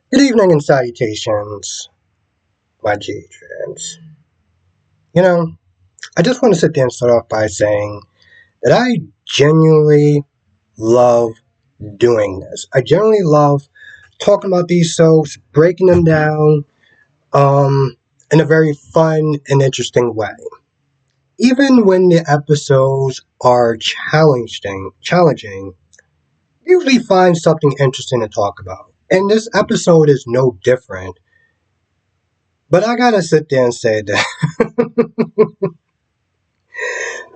Good evening and salutations, my G-Trans. You know, I just want to sit there and start off by saying that I genuinely love doing this. I genuinely love talking about these soaps, breaking them down, in a very fun and interesting way. Even when the episodes are challenging, usually find something interesting to talk about. And this episode is no different. But I gotta sit there and say that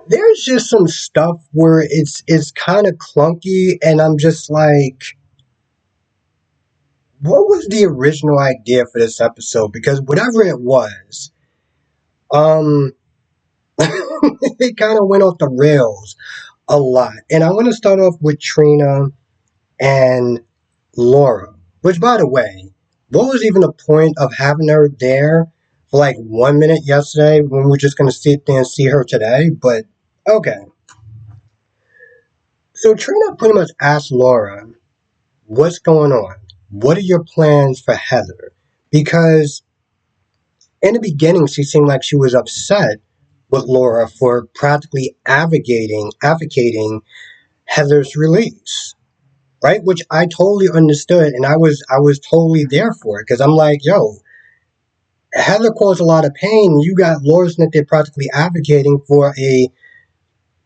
there's just some stuff where it's kind of clunky, and I'm just like, what was the original idea for this episode? Because whatever it was, um, it kind of went off the rails a lot. And I want to start off with Trina and Laura. Which, by the way, what was even the point of having her there for like 1 minute yesterday when we're just gonna sit there and see her today? But okay. So Trina pretty much asked Laura, what's going on? What are your plans for Heather? Because in the beginning, she seemed like she was upset with Laura for practically advocating Heather's release, right? Which I totally understood, and I was totally there for it because I'm like, yo, Heather caused a lot of pain. You got Laura that they're practically advocating for a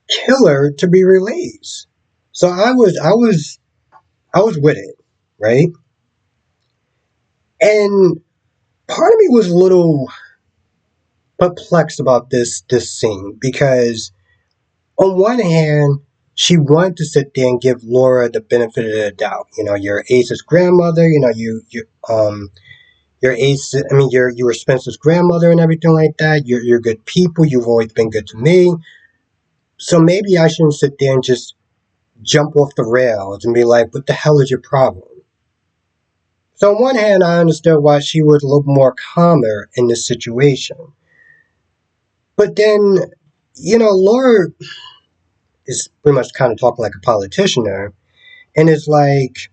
killer to be released. So I was with it, right? And part of me was a little perplexed about this scene because on one hand, she wanted to sit there and give Laura the benefit of the doubt. You know, you're Ace's grandmother. You know, you're Ace. I mean, you were Spencer's grandmother and everything like that. You're good people. You've always been good to me. So maybe I shouldn't sit there and just jump off the rails and be like, "What the hell is your problem?" So on one hand, I understood why she was a little more calmer in this situation. But then, Laura is pretty much kind of talking like a politician there. And it's like,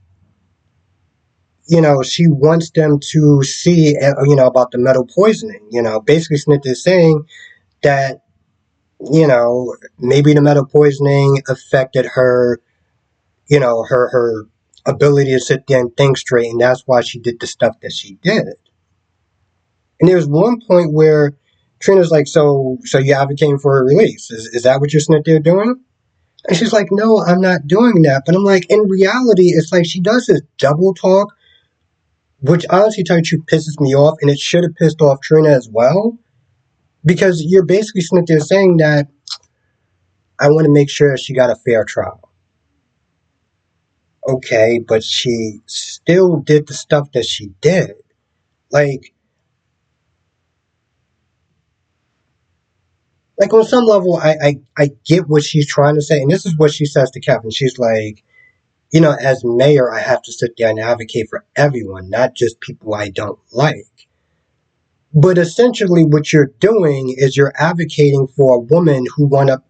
she wants them to see, about the metal poisoning. Basically, Smith is saying that, maybe the metal poisoning affected her, her ability to sit there and think straight. And that's why she did the stuff that she did. And there was one point where Trina's like, so you're advocating for her release. Is that what you're sitting there doing? And she's like, no, I'm not doing that. But I'm like, in reality, it's like she does this double talk, which honestly, tell you the truth, pisses me off. And it should have pissed off Trina as well. Because you're basically sitting there saying that I want to make sure she got a fair trial. Okay, but she still did the stuff that she did. Like, like on some level, I get what she's trying to say. And this is what she says to Kevin. She's like, as mayor, I have to sit there and advocate for everyone, not just people I don't like. But essentially, what you're doing is you're advocating for a woman who wound up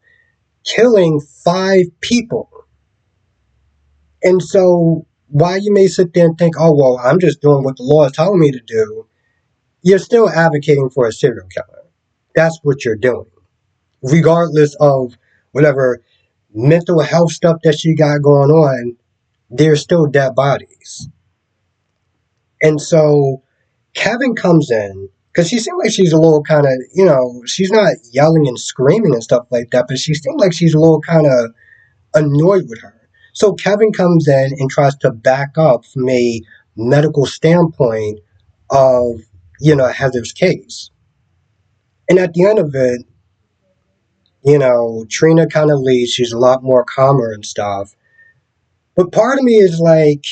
killing 5 people. And so, while you may sit there and think, oh, well, I'm just doing what the law is telling me to do, you're still advocating for a serial killer. That's what you're doing. Regardless of whatever mental health stuff that she got going on, there's still dead bodies. And so Kevin comes in because she seemed like she's a little kind of, she's not yelling and screaming and stuff like that, but she seemed like she's a little kind of annoyed with her. So Kevin comes in and tries to back up from a medical standpoint of, Heather's case. And at the end of it, Trina kind of leaves. She's a lot more calmer and stuff. But part of me is like,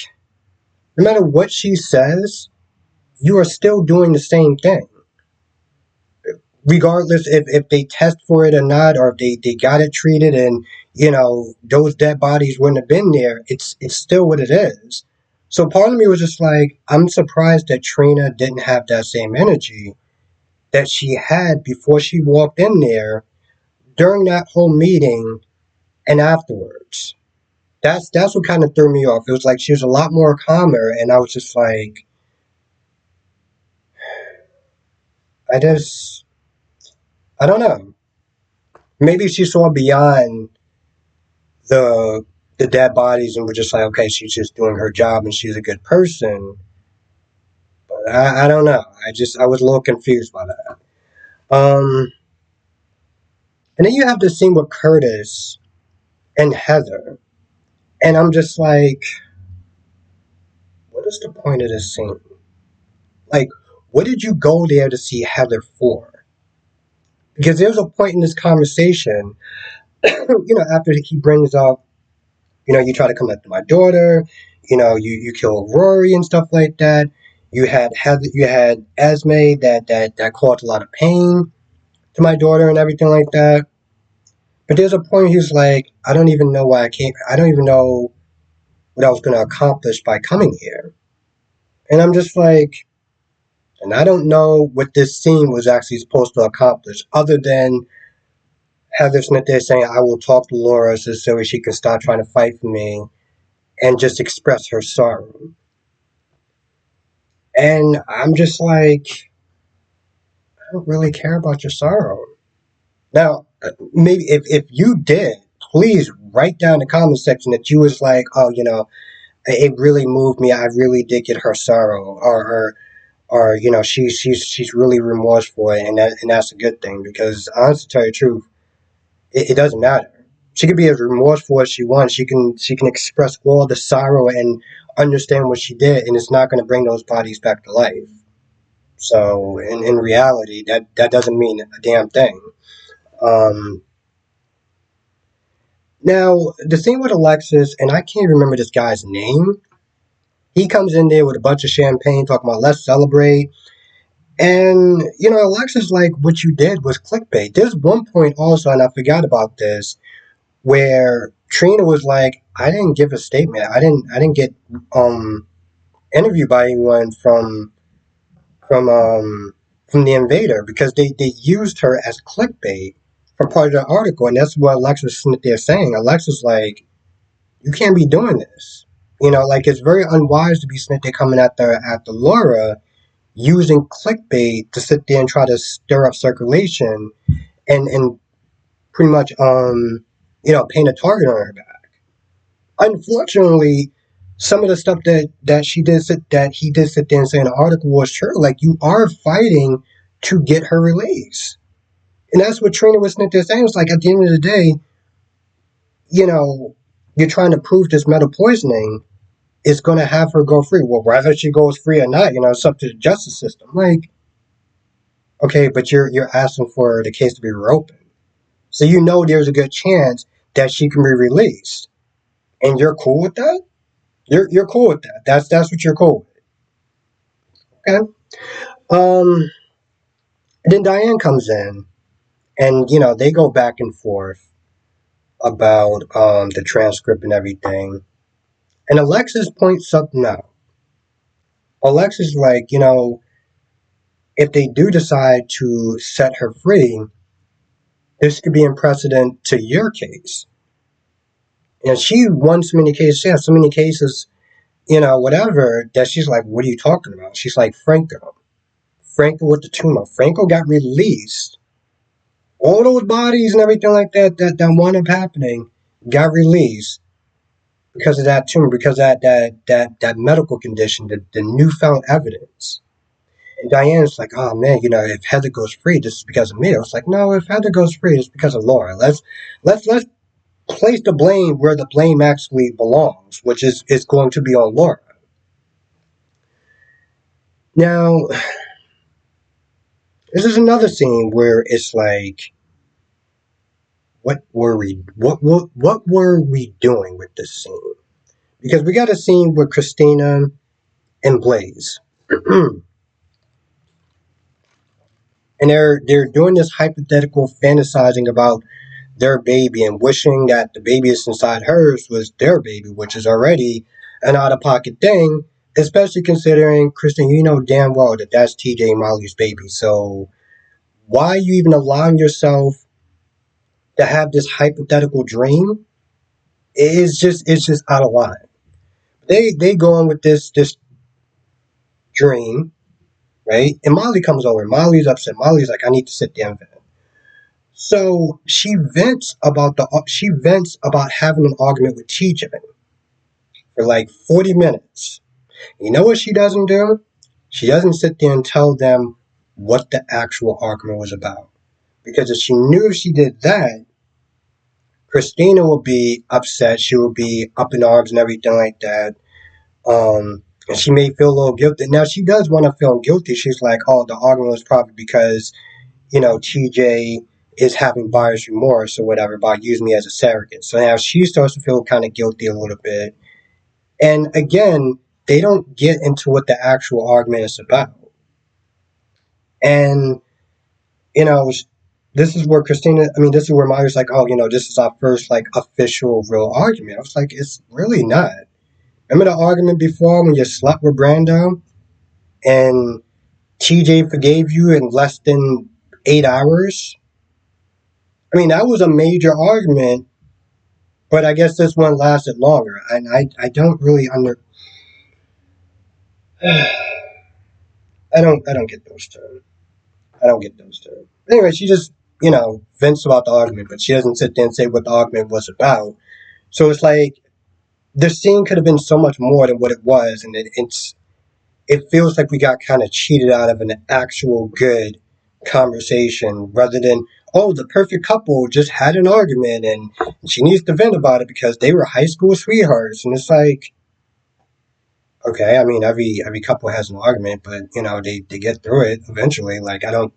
no matter what she says, you are still doing the same thing. Regardless if they test for it or not, or if they got it treated and, those dead bodies wouldn't have been there, it's still what it is. So part of me was just like, I'm surprised that Trina didn't have that same energy that she had before she walked in there during that whole meeting and afterwards. That's what kind of threw me off. It was like she was a lot more calmer, and I was just like, I just, I don't know. Maybe she saw beyond the the dead bodies and was just like, okay, she's just doing her job and she's a good person. But I don't know. I was a little confused by that. Um, and then you have the scene with Curtis and Heather, and I'm just like, what is the point of this scene? Like, what did you go there to see Heather for? Because there's a point in this conversation, after he brings up, you try to come after my daughter, you kill Rory and stuff like that. You had Esme that caused a lot of pain to my daughter and everything like that. But there's a point he's like, I don't even know why I came. I don't even know what I was going to accomplish by coming here. And I'm just like, and I don't know what this scene was actually supposed to accomplish, other than Heather Smith there saying, I will talk to Laura so she can stop trying to fight for me and just express her sorrow. And I'm just like, I don't really care about your sorrow. Now, maybe if you did, please write down in the comment section that you was like, oh, it really moved me. I really did get her sorrow, or she's really remorseful, and that's a good thing, because honestly, to tell you the truth, it doesn't matter. She can be as remorseful as she wants. She can express all the sorrow and understand what she did, and it's not going to bring those bodies back to life. So in reality, that doesn't mean a damn thing. Um, Now the thing with Alexis, and I can't remember this guy's name. He comes in there with a bunch of champagne, talking about let's celebrate. And Alexis, like, what you did was clickbait. There's one point also, and I forgot about this, where Trina was like, I didn't give a statement. I didn't get interviewed by anyone from um from the invader, because they used her as clickbait for part of the article, and that's what Alexis Smith they're saying. Alexis, like, you can't be doing this. Like, it's very unwise to be sitting there coming at the Laura, using clickbait to sit there and try to stir up circulation, and pretty much paint a target on her back. Unfortunately, some of the stuff that he did sit there and say in the article was true. Like, you are fighting to get her release. And that's what Trina was sitting there saying. It's like, at the end of the day, you know, you're trying to prove this metal poisoning is going to have her go free. Well, whether she goes free or not, it's up to the justice system. Like, okay, but you're asking for the case to be reopened, so there's a good chance that she can be released, and you're cool with that. You're cool with that. That's what you're cool with. Okay. Um. Then Diane comes in, and they go back and forth about the transcript and everything. And Alexis points something out. Alexis is like, if they do decide to set her free, this could be in precedent to your case. And she won so many cases, so many cases, whatever, that she's like, what are you talking about? She's like, Franco. Franco with the tumor. Franco got released. All those bodies and everything like that wound up happening got released because of that tumor, because of that medical condition, the newfound evidence. And Diane's like, oh man, if Heather goes free, this is because of me. I was like, no, if Heather goes free, it's because of Laura. Let's place the blame where the blame actually belongs, which is going to be on Laura. Now, this is another scene where it's like, what were we doing with this scene? Because we got a scene with Christina and Blaze. And they're doing this hypothetical fantasizing about their baby and wishing that the baby that's inside hers was their baby, which is already an out-of-pocket thing, especially considering, Kristen, you know damn well that that's TJ Molly's baby. So why are you even allowing yourself to have this hypothetical dream? It's just out of line. They go on with this dream, right? And Molly comes over. Molly's upset. Molly's like, I need to sit down and vent. So she vents about having an argument with TJ for like 40 minutes. You know what she doesn't do? She doesn't sit there and tell them what the actual argument was about. Because if she knew if she did that, Christina would be upset. She would be up in arms and everything like that. And she may feel a little guilty. Now she does want to feel guilty. She's like, "Oh, the argument was probably because TJ is having buyer's remorse or whatever about using me as a surrogate." So now she starts to feel kind of guilty a little bit. And again, they don't get into what the actual argument is about. And you know, this is where this is where Myers like, "Oh, this is our first like official real argument." I was like, "It's really not." Remember the argument before when you slept with Brando and TJ forgave you in less than 8 hours? I mean, that was a major argument, but I guess this one lasted longer. And I don't really I don't get those terms. I don't get those terms. Anyway, she just, vents about the argument, but she doesn't sit there and say what the argument was about. So it's like the scene could have been so much more than what it was, and it feels like we got kind of cheated out of an actual good conversation rather than, oh, the perfect couple just had an argument and she needs to vent about it because they were high school sweethearts. And it's like, okay, I mean, every couple has an argument, but they get through it eventually. Like I don't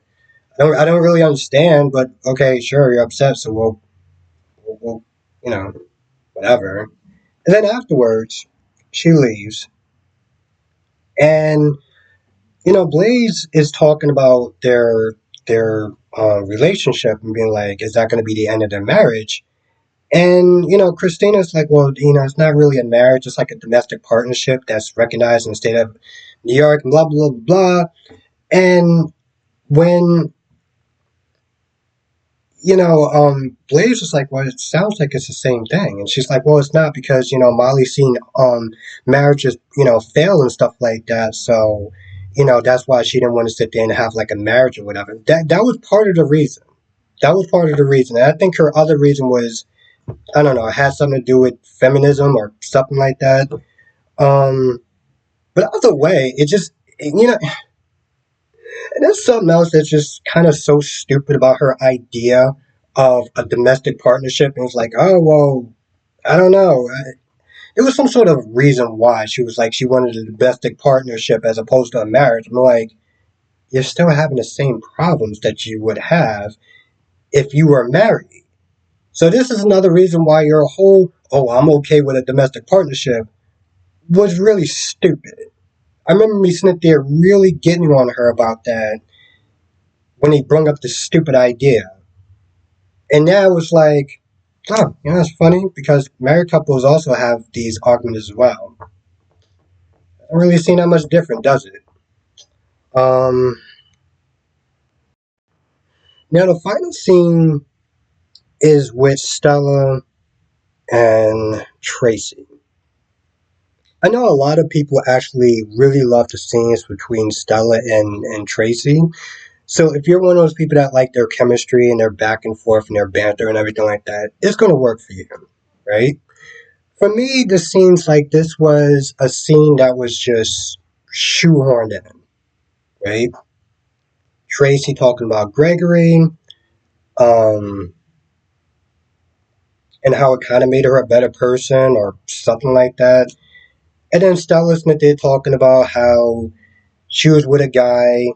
really understand, but okay, sure, you're upset, so we'll whatever. And then afterwards, she leaves, and Blaze is talking about their relationship and being like, is that going to be the end of their marriage? And Christina's like, well, it's not really a marriage; it's like a domestic partnership that's recognized in the state of New York, and blah blah blah blah. And when Blaze was like, well, it sounds like it's the same thing, and she's like, well, it's not because Molly's seen marriages fail and stuff like that, so that's why she didn't want to sit there and have like a marriage or whatever. That was part of the reason. That was part of the reason. And I think her other reason was, I don't know, it had something to do with feminism or something like that. Um, but either way, it just and there's something else that's just kind of so stupid about her idea of a domestic partnership. And it's like, oh, well, I don't know. There was some sort of reason why she was like, she wanted a domestic partnership as opposed to a marriage. I'm like, you're still having the same problems that you would have if you were married. So this is another reason why your whole, oh, I'm okay with a domestic partnership was really stupid. I remember me sitting there really getting on her about that when he brought up this stupid idea. And now it was like, oh, it's funny because married couples also have these arguments as well. I don't really see that much different, does it? Um, Now the final scene is with Stella and Tracy. I know a lot of people actually really love the scenes between Stella and Tracy. So if you're one of those people that like their chemistry and their back and forth and their banter and everything like that, it's going to work for you, right? For me, the scenes like this was a scene that was just shoehorned in, right? Tracy talking about Gregory, um, and how it kind of made her a better person or something like that. And then Stella Smith did talking about how she was with a guy.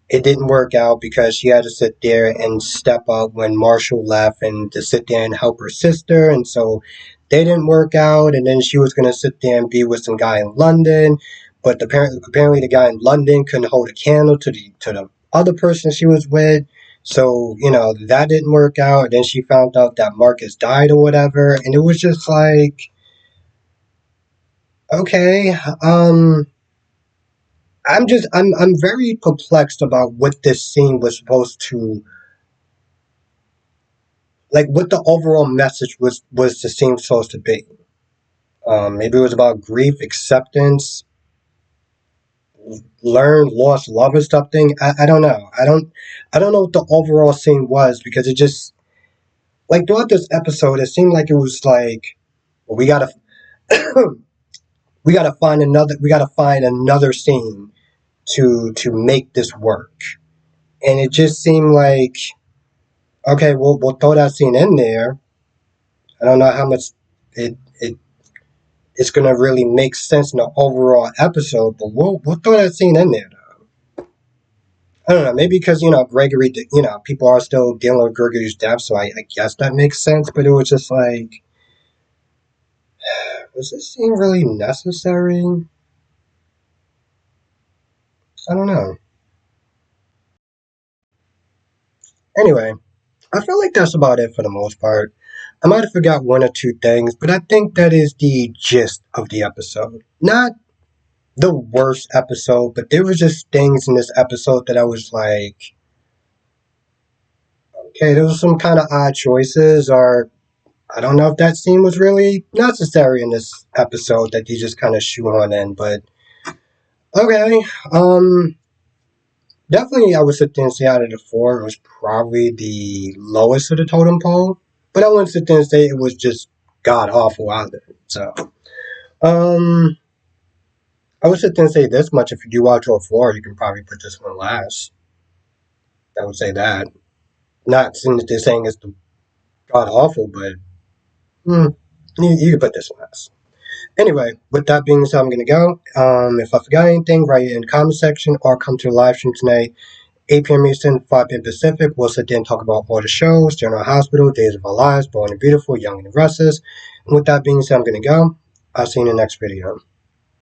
It didn't work out because she had to sit there and step up when Marshall left and to sit there and help her sister. And so they didn't work out. And then she was going to sit there and be with some guy in London. But apparently the guy in London couldn't hold a candle to the other person she was with. So, that didn't work out. And then she found out that Marcus died or whatever. And it was just like, okay, I'm very perplexed about what this scene was supposed to, like, what the overall message was the scene supposed to be. Maybe it was about grief, acceptance, learned lost love or something. I don't know. I don't know what the overall scene was because it just like throughout this episode it seemed like it was like well, we gotta we gotta find another scene to make this work. And it just seemed like okay, we'll throw that scene in there. I don't know how much it it's gonna really make sense in the overall episode, but we'll throw that scene in there. I don't know, maybe because Gregory, people are still dealing with Gregory's death, so I guess that makes sense. But it was just like, was this scene really necessary? I don't know. Anyway, I feel like that's about it for the most part. I might have forgot one or two things, but I think that is the gist of the episode. Not the worst episode, but there was just things in this episode that I was like, okay, there was some kind of odd choices, or I don't know if that scene was really necessary in this episode that you just kind of shoehorn in, but okay. Definitely I would sit there and say out of the four, it was probably the lowest of the totem pole, but I wouldn't sit there and say it was just god awful either. So, um, I would sit there and say this much: if you do watch all four, you can probably put this one last. I would say that. Not saying that they're saying it's god awful, but hmm, you can put this one last. Anyway, with that being said, I'm gonna go. If I forgot anything, write it in the comment section or come to the live stream tonight, 8 p.m. Eastern, 5 p.m. Pacific. We'll sit there and talk about all the shows, General Hospital, Days of Our Lives, Born and Beautiful, Young and the Restless. And with that being said, I'm gonna go. I'll see you in the next video.